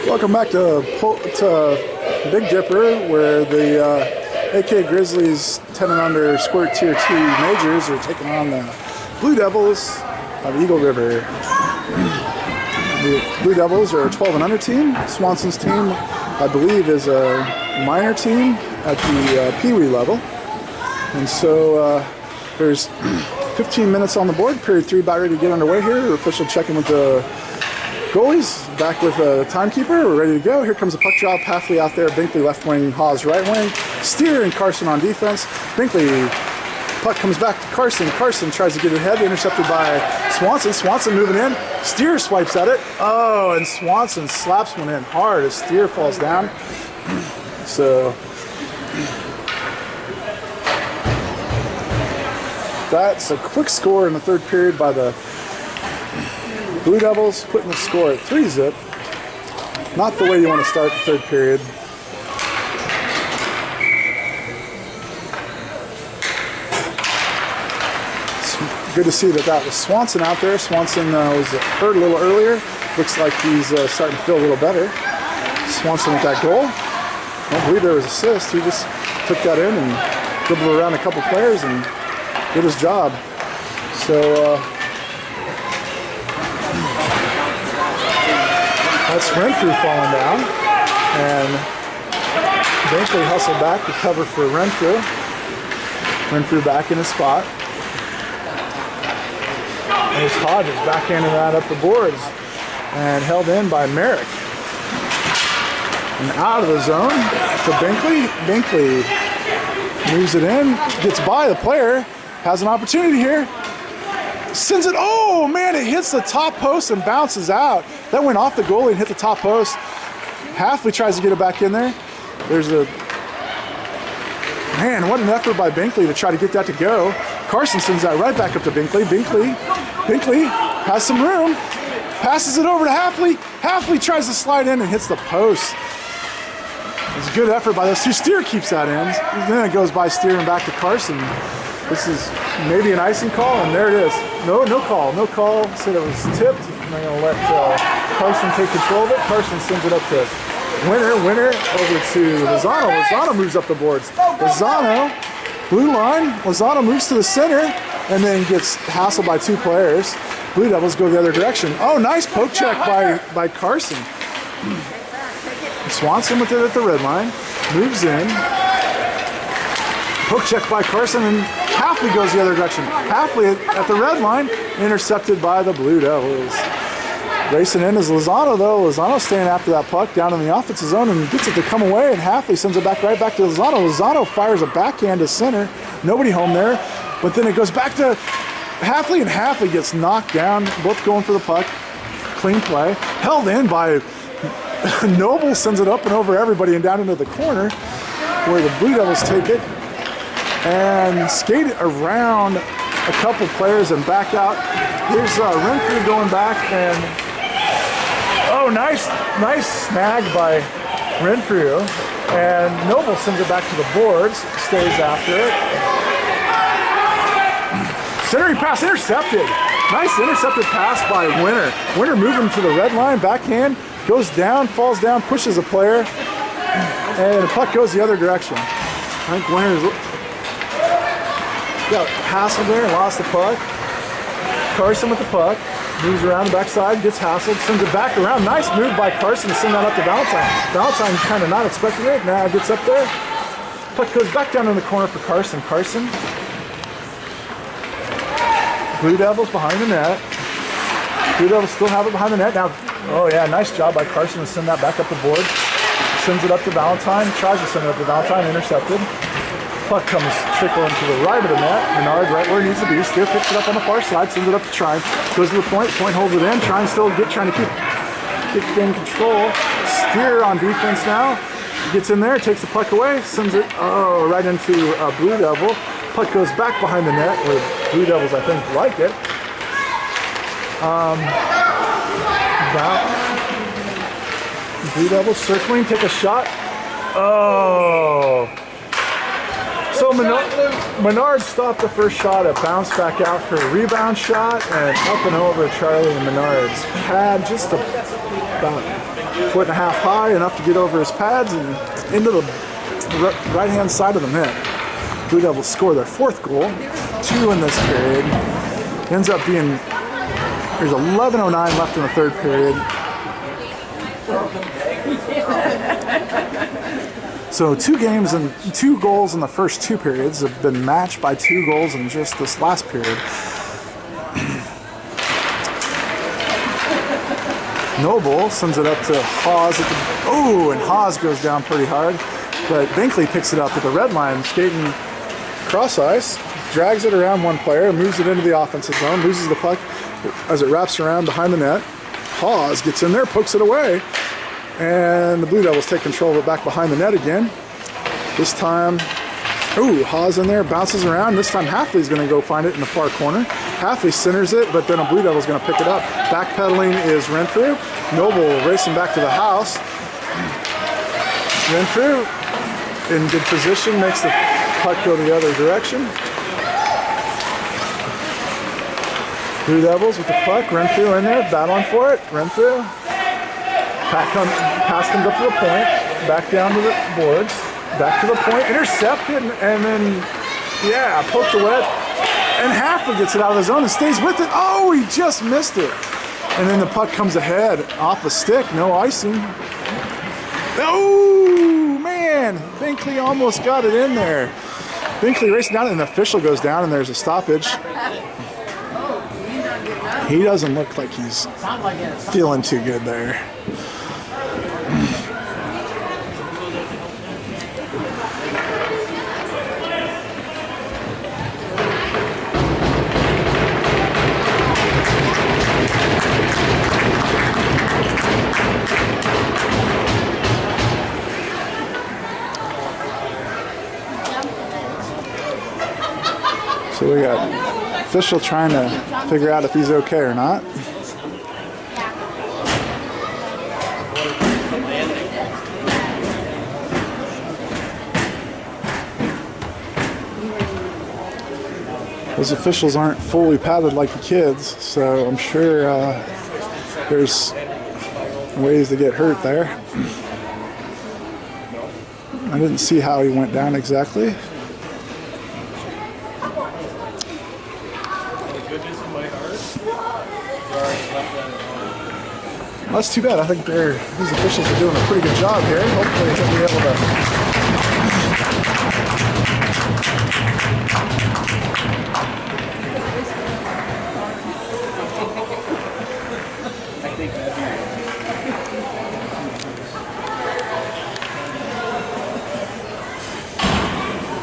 Welcome back to Big Dipper, where the AK Grizzlies 10 and under Squirt Tier 2 Majors are taking on the Blue Devils of Eagle River. The Blue Devils are a 12 and under team. Swanson's team, I believe, is a minor team at the Pee Wee level. And so there's 15 minutes on the board. Period 3 about ready to get underway here. Official check-in with the goalies. Back with a timekeeper. We're ready to go. Here comes the puck drop. Halfley out there. Binkley left wing. Hawes right wing. Steer and Carson on defense. Binkley. Puck comes back to Carson. Carson tries to get it ahead. Intercepted by Swanson. Swanson moving in. Steer swipes at it. Oh, and Swanson slaps one in hard as Steer falls down. So that's a quick score in the third period by the Blue Devils, putting the score at 3-zip. Not the way you want to start the third period. It's good to see that was Swanson out there. Swanson was hurt a little earlier. Looks like he's starting to feel a little better. Swanson with that goal. I don't believe there was an assist. He just took that in and dribbled around a couple players and did his job. So that's Renfrew falling down, and Binkley hustled back to cover for Renfrew. Renfrew back in his spot. And his Hodges backhanding that up the boards and held in by Merrick. And out of the zone to Binkley. Binkley moves it in, gets by the player, has an opportunity here. Sends it, oh man, it hits the top post and bounces out. That went off the goalie and hit the top post. Halfley tries to get it back in there. There's a, man, what an effort by Binkley to try to get that to go. Carson sends that right back up to Binkley. Binkley has some room, passes it over to Halfley. Halfley tries to slide in and hits the post. It's a good effort by those two. Steer keeps that in. Then it goes by Steer and back to Carson. This is maybe an icing call, and there it is. No call. Said it was tipped. I'm not going to let Carson take control of it. Carson sends it up to Winner over to Lozano. Lozano moves up the boards. Lozano, blue line. Lozano moves to the center and then gets hassled by two players. Blue Devils go the other direction. Oh, nice poke check by Carson. Swanson with it at the red line. Moves in. Poke check by Carson, and Halfley goes the other direction. Halfley at the red line, intercepted by the Blue Devils. Racing in is Lozano, though. Lozano staying after that puck down in the offensive zone and gets it to come away, and Halfley sends it back right back to Lozano. Lozano fires a backhand to center. Nobody home there, but then it goes back to Halfley, and Halfley gets knocked down, both going for the puck. Clean play. Held in by Noble, sends it up and over everybody and down into the corner where the Blue Devils take it and skate it around a couple players and back out. Here's Renfrew going back, and oh, nice snag by Renfrew, and Noble sends it back to the boards, stays after it. Centering pass intercepted. Nice intercepted pass by Winner. Winner moving to the red line, backhand, goes down, falls down, pushes a player, and the puck goes the other direction. I think Winner's got hassled there and lost the puck. Carson with the puck, moves around the backside, gets hassled, sends it back around. Nice move by Carson to send that up to Valentine. Valentine kind of not expecting it, now gets up there. Puck goes back down in the corner for Carson. Carson. Blue Devils behind the net. Blue Devils still have it behind the net. Now, oh yeah, nice job by Carson to send that back up the board. Sends it up to Valentine, tries to send it up to Valentine, intercepted. Puck comes trickling to the right of the net. Menard right where it needs to be. Steer picks it up on the far side, sends it up to Trine. Goes to the point. Point holds it in. Trine still trying to keep in control. Steer on defense now. Gets in there, takes the puck away, sends it right into Blue Devil. Puck goes back behind the net where Blue Devils, I think, like it. Blue Devils circling, take a shot. Oh. So Menard stopped the first shot, it bounced back out for a rebound shot, and up and over Charlie and Menard's pad just about 1.5 feet high, enough to get over his pads and into the right-hand side of the net. Blue Devils score their 4th goal, 2 in this period. Ends up being, there's 11:09 left in the 3rd period. So 2 games and 2 goals in the first 2 periods have been matched by 2 goals in just this last period. Noble sends it up to Hawes at the, oh, and Hawes goes down pretty hard, but Binkley picks it up at the red line, skating cross ice, drags it around one player, moves it into the offensive zone, loses the puck as it wraps around behind the net. Hawes gets in there, pokes it away, and the Blue Devils take control of it back behind the net again. This time, ooh, Hawes in there, bounces around. This time Halfley's going to go find it in the far corner. Halfley centers it, but then a Blue Devil's going to pick it up. Backpedaling is Renfrew. Noble racing back to the house. Renfrew in good position, makes the puck go the other direction. Blue Devils with the puck. Renfrew in there, battling for it. Renfrew. Pass comes up to the point, back down to the boards, back to the point, intercepted, and then, yeah, poked away. And Halfley gets it out of the zone and stays with it. Oh, he just missed it. And then the puck comes ahead off the stick, no icing. Oh, man, Binkley almost got it in there. Binkley racing down, and the official goes down, and there's a stoppage. He doesn't look like he's feeling too good there. So we got official trying to figure out if he's okay or not. Those officials aren't fully padded like the kids, so I'm sure there's ways to get hurt there. I didn't see how he went down exactly. Well, that's too bad. I think these officials are doing a pretty good job here. Hopefully they'll be able to.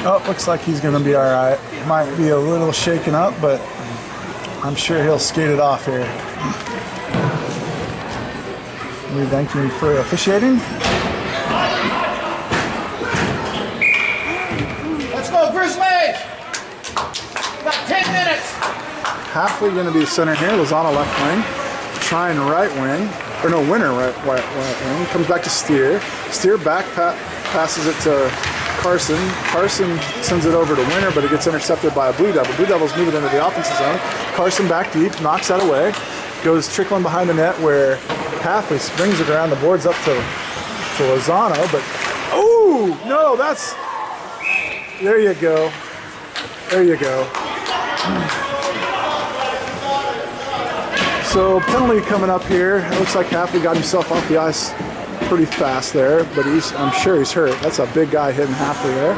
Oh, looks like he's going to be all right. Might be a little shaken up, but I'm sure he'll skate it off here. We thank you for officiating. Let's go, Grizzlies! About 10 minutes. Halfley going to be center here. Lozano left wing. Trying right wing. Or no, Winner right wing. Comes back to Steer. Steer back passes it to Carson. Carson sends it over to Winner, but it gets intercepted by a Blue Devil. Blue Devils move it into the offensive zone. Carson back deep, knocks that away. Goes trickling behind the net where Halfley springs it around the boards up to Lozano, but oh no, that's, there you go. There you go. So penalty coming up here. It looks like Halfley got himself off the ice pretty fast there, but I'm sure he's hurt. That's a big guy hitting Halfley there.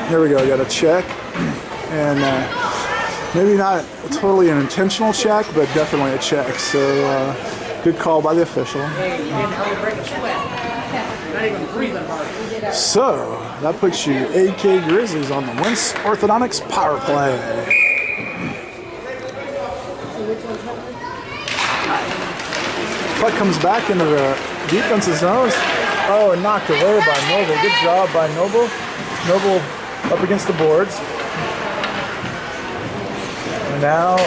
Here we go, got a check. And maybe not totally an intentional check, but definitely a check. So good call by the official. So that puts you AK Grizzlies on the Wins Orthodontics power play. Puck comes back into the defense's zone. Oh, and knocked away by Noble. Good job by Noble. Noble up against the boards. And now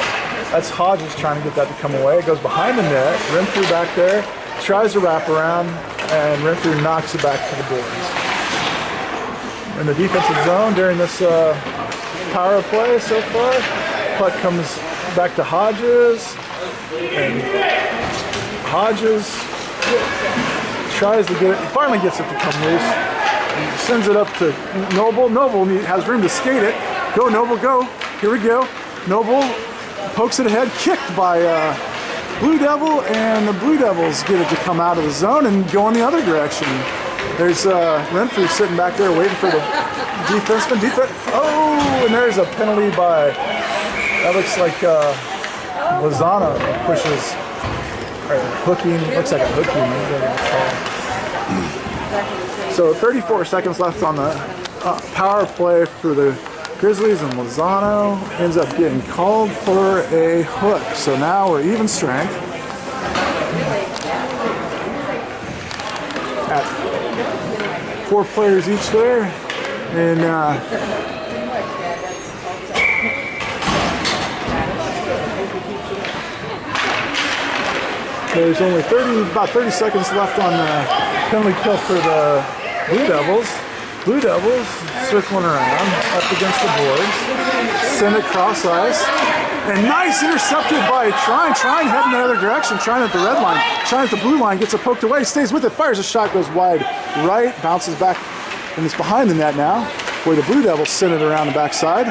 that's Hodges trying to get that to come away. It goes behind the net. Renfrew back there. Tries to wrap around, and Renfrew knocks it back to the boards. In the defensive zone during this power play so far, puck comes back to Hodges. And Hodges tries to get it, finally gets it to come loose. He sends it up to Noble. Noble has room to skate it. Go, Noble, go. Here we go. Noble pokes it ahead, kicked by Blue Devil, and the Blue Devils get it to come out of the zone and go in the other direction. There's Renfrew sitting back there waiting for the defenseman. Oh, and there's a penalty by, that looks like Lozano pushes, or hooking, looks like a hooking. So 34 seconds left on the power play for the Grizzlies, and Lozano ends up getting called for a hook. So now we're even strength at 4 players each there, and there's only about 30 seconds left on the penalty kill for the Blue Devils. Blue Devils circling around up against the boards, send it cross ice, and nice intercepted by Trine heading the other direction, Trine at the red line, Trine at the blue line, gets it poked away, stays with it, fires a shot, goes wide right, bounces back, and it's behind the net now, where the Blue Devils send it around the backside.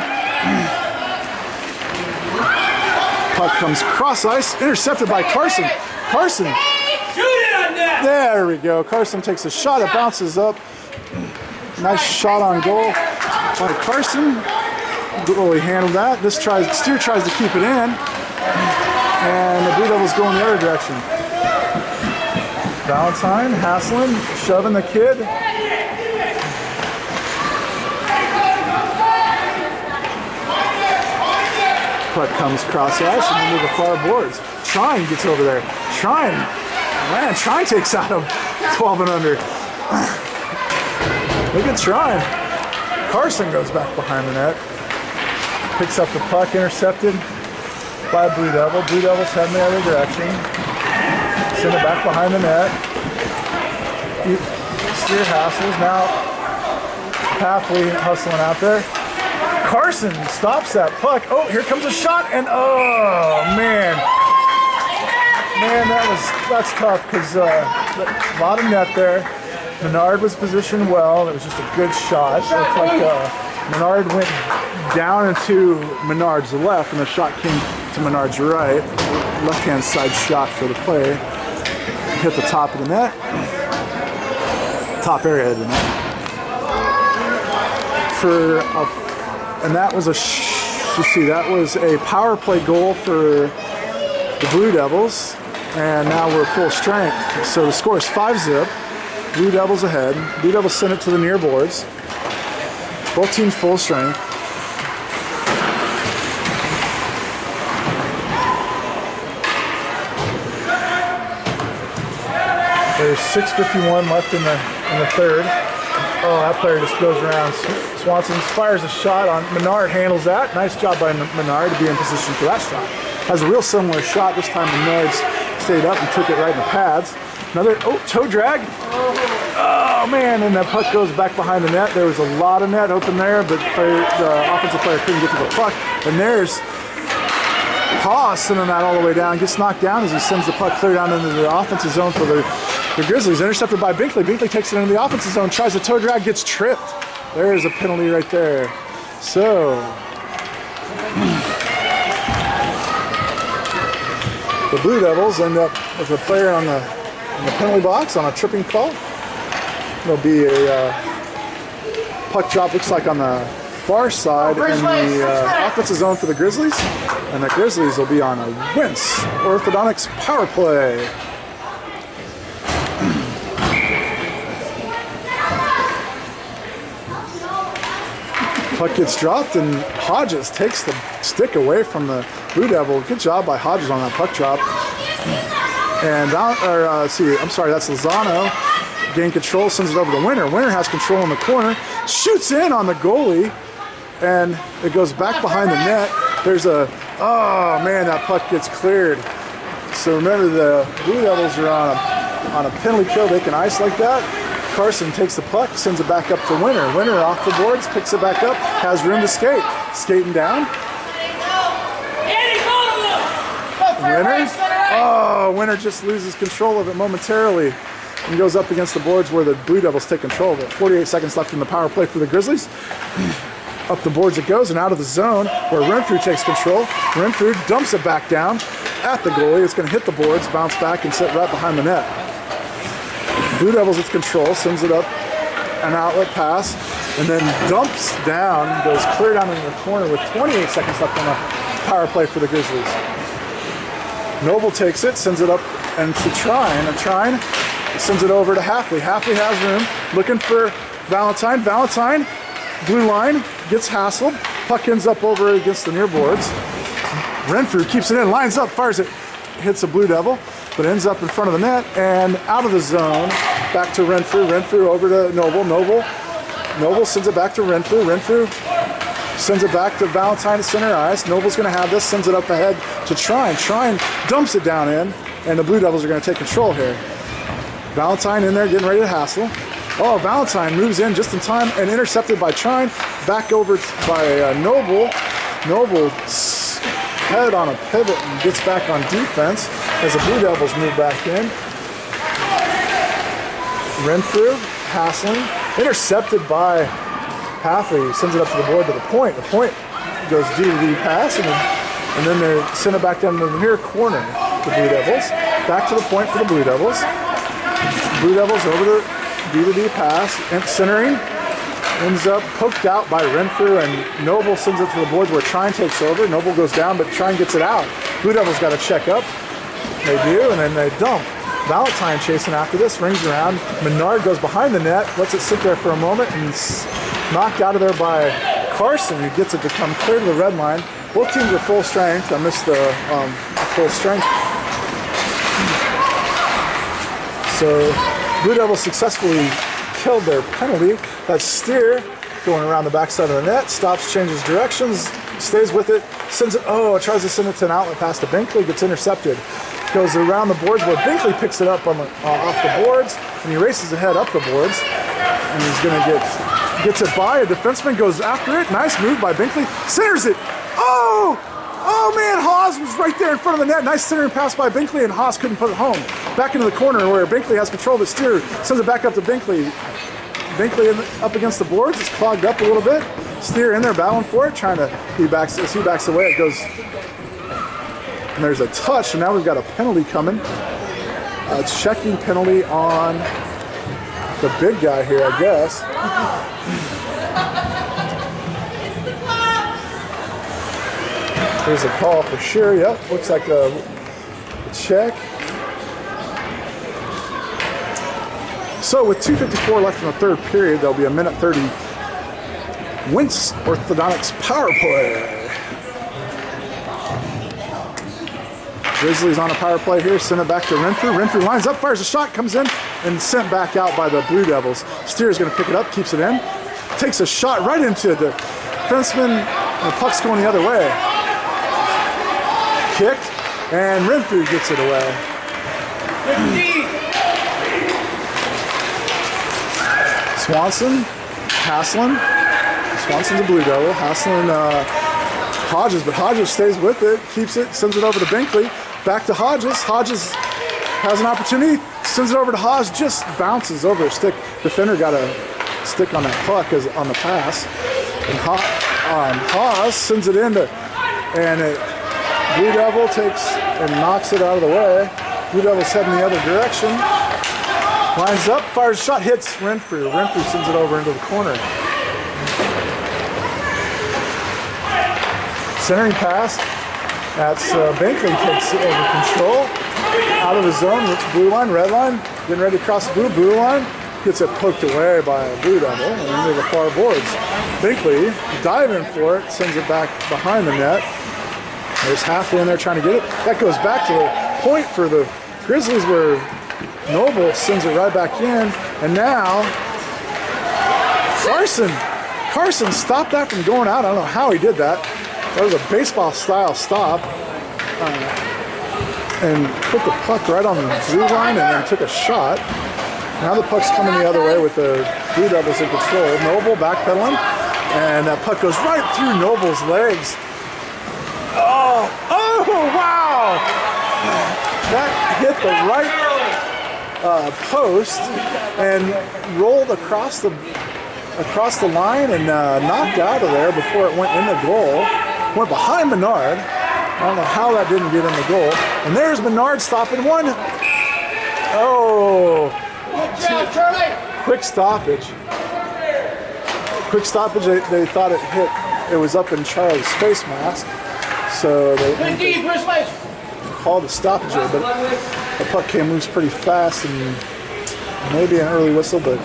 Puck comes cross ice, intercepted by Carson. Carson, there we go, Carson takes a shot, it bounces up. Nice shot on goal by Carson. Goalie handled that. Steer tries to keep it in, and the Blue Devils go in the other direction. Valentine hassling, shoving the kid. Puck comes cross ice and into the far boards. Trine gets over there. Trine takes out of 12 and under. Look at Trine. Carson goes back behind the net. Picks up the puck, intercepted by Blue Devil. Blue Devils heading the other direction. Send it back behind the net. Steer hassles. Now Papley hustling out there. Carson stops that puck. Oh, here comes a shot, and oh man. Man, that's tough because a lot of net there. Menard was positioned well. It was just a good shot. It looked like Menard went down into Menard's left, and the shot came to Menard's right. Left-hand side shot for the play. Hit the top of the net. Top area of the net. And that was that was a power play goal for the Blue Devils. And now we're full strength. So the score is 5-0. Blue Devils ahead. Blue Devils send it to the near boards. Both teams full strength. There's 6:51 left in the third. Oh, that player just goes around. Swanson fires a shot on Menard, handles that. Nice job by Menard to be in position for that shot. Has a real similar shot. This time Menard stayed up and took it right in the pads. Another toe drag. Oh man, and that puck goes back behind the net. There was a lot of net open there, but the offensive player couldn't get to the puck. And there's Haas sending that all the way down. Gets knocked down as he sends the puck clear down into the offensive zone for the Grizzlies. Intercepted by Binkley. Binkley takes it into the offensive zone, tries a toe drag, gets tripped. There's a penalty right there. So the Blue Devils end up with a player in the penalty box on a tripping call. There'll be a puck drop, looks like on the far side in the offensive zone for the Grizzlies. And the Grizzlies will be on a Wince Orthodontics power play. Puck gets dropped and Hodges takes the stick away from the Blue Devil. Good job by Hodges on that puck drop. And I'm sorry, that's Lozano. Gain control, sends it over to Winter. Winter has control in the corner, shoots in on the goalie, and it goes back behind the net. There's oh man, that puck gets cleared. So remember, the Blue Devils are on a penalty kill. They can ice like that. Carson takes the puck, sends it back up to Winter. Winter off the boards, picks it back up, has room to skate. Skating down. Winter. Oh, Winter just loses control of it momentarily. and goes up against the boards where the Blue Devils take control of it. 48 seconds left in the power play for the Grizzlies. Up the boards it goes and out of the zone where Renfrew takes control. Renfrew dumps it back down at the goalie. It's going to hit the boards, bounce back, and sit right behind the net. Blue Devils with control, sends it up an outlet pass, and then dumps down, goes clear down in the corner with 28 seconds left on the power play for the Grizzlies. Noble takes it, sends it up and to Trine, and Trine sends it over to Halfley. Halfley has room, looking for Valentine. Valentine, blue line, gets hassled. Puck ends up over against the near boards. Renfrew keeps it in, lines up, fires it, hits a Blue Devil, but ends up in front of the net and out of the zone. Back to Renfrew. Renfrew over to Noble. Noble sends it back to Renfrew. Renfrew sends it back to Valentine at center ice. Noble's going to have this, sends it up ahead to Trine. Trine dumps it down in, and the Blue Devils are going to take control here. Valentine in there getting ready to hassle. Oh, Valentine moves in just in time and intercepted by Trine. Back over by Noble. Noble's head on a pivot and gets back on defense as the Blue Devils move back in. Renfrew hassling, intercepted by Halfley, sends it up to the board to the point. The point goes D-to-D pass, and then they send it back down to the near corner. The Blue Devils back to the point for the Blue Devils. Blue Devils over to D-to-D pass and centering. Ends up poked out by Renfrew, and Noble sends it to the boards where Trine takes over. Noble goes down, but Trine gets it out. Blue Devils got to check up. They do, and then they dump. Valentine chasing after this, rings around. Menard goes behind the net, lets it sit there for a moment, and knocked out of there by Carson, who gets it to come clear to the red line. Both teams are full strength. I missed the full strength. So Blue Devils successfully killed their penalty. That steer going around the backside of the net, stops, changes directions, stays with it, sends it, tries to send it to an outlet pass to Binkley, gets intercepted. Goes around the boards where Binkley picks it up on off the boards, and he races ahead up the boards, and he's going to gets it by, a defenseman goes after it, nice move by Binkley, centers it, oh man, Haas was right there in front of the net, nice centering pass by Binkley, and Haas couldn't put it home. Back into the corner where Binkley has control of the steer, sends it back up to Binkley. Binkley up against the boards, it's clogged up a little bit. Steer in there battling for it, trying to, as he backs away, it goes, and there's a touch, and now we've got a penalty coming. A checking penalty on the big guy here, I guess. There's a call for sure, yep, looks like a check. So with 2:54 left in the third period, there'll be a minute 30 Wentz Orthodontics power play. Grizzlies on a power play here, send it back to Renfrew. Renfrew lines up, fires a shot, comes in, and sent back out by the Blue Devils. Steer's going to pick it up, keeps it in, takes a shot right into the defenseman, and the puck's going the other way. Kicked, and Renfrew gets it away. Swanson, hassling. Swanson's a Blue Devil, hassling Hodges, but Hodges stays with it, keeps it, sends it over to Binkley. Back to Hodges. Hodges has an opportunity, sends it over to Haas, just bounces over a stick. Defender got a stick on that puck as on the pass. And Haas sends it into, and Blue Devil takes and knocks it out of the way. Blue Devil's heading the other direction. Lines up, fires a shot, hits Renfrew. Renfrew sends it over into the corner. Centering pass. That's Binkley takes it over control. Out of the zone, blue line, red line. Getting ready to cross the blue line. Gets it poked away by a Blue Devil and into the far boards. Binkley diving for it, sends it back behind the net. There's Halfley in there trying to get it. That goes back to the point for the Grizzlies where Noble sends it right back in. And now Carson stopped that from going out. I don't know how he did that. That was a baseball style stop. And put the puck right on the blue line and then took a shot. Now the puck's coming the other way with the Blue Devils in control. Noble backpedaling, and that puck goes right through Noble's legs. Oh, wow! That hit the right post and rolled across the line and knocked out of there before it went in the goal. Went behind Menard. I don't know how that didn't get in the goal. And there's Menard stopping one. Oh, quick stoppage. Quick stoppage. They thought it hit. It was up in Charlie's face mask, so they called a stoppage there. But the puck came loose pretty fast, and maybe an early whistle. But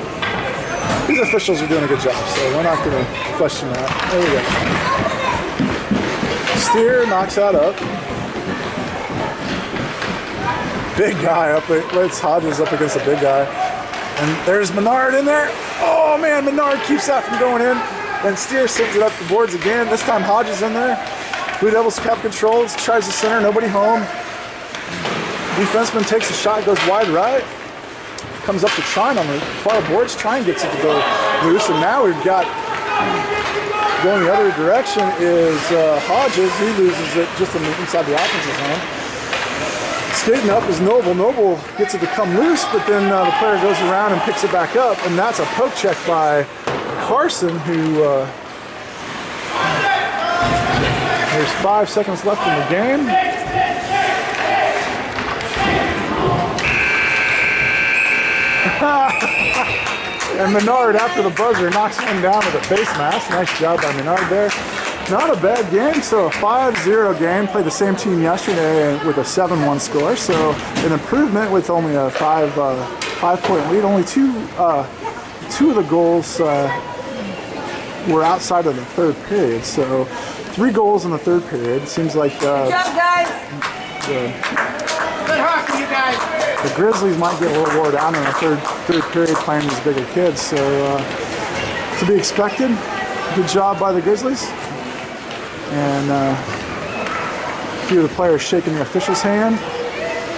these officials are doing a good job, so we're not going to question that. There we go. Steer knocks that up. Big guy up. Let's Hodges up against a big guy. And there's Menard in there. Oh man, Menard keeps that from going in. And Steer sends it up the boards again. This time Hodges in there. Blue Devils kept controls, tries the center, nobody home. Defenseman takes a shot, goes wide right. Comes up to Trine on the far boards. Trine gets it to go loose. And now we've got, going the other direction is Hodges. He loses it just inside the offensive zone. Skating up is Noble. Noble gets it to come loose, but then the player goes around and picks it back up, and that's a poke check by Carson, who there's 5 seconds left in the game. And Menard, after the buzzer, knocks one down with a face mask. Nice job by Menard there. Not a bad game, so a 5-0 game. Played the same team yesterday with a 7-1 score, so an improvement with only a 5-point lead. Only two of the goals were outside of the third period, so 3 goals in the third period. Seems like good job, guys. Good hockey, you guys. The Grizzlies might get a little wore down in the third period playing these bigger kids, so to be expected. Good job by the Grizzlies. And a few of the players shaking the official's hand.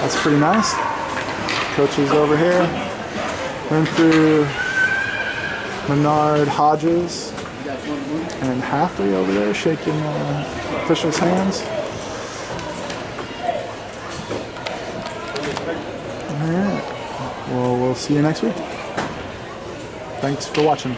That's pretty nice. Coaches over here. Went through Menard, Hodges, and Halfley over there shaking officials' hands. All right. Well, we'll see you next week. Thanks for watching.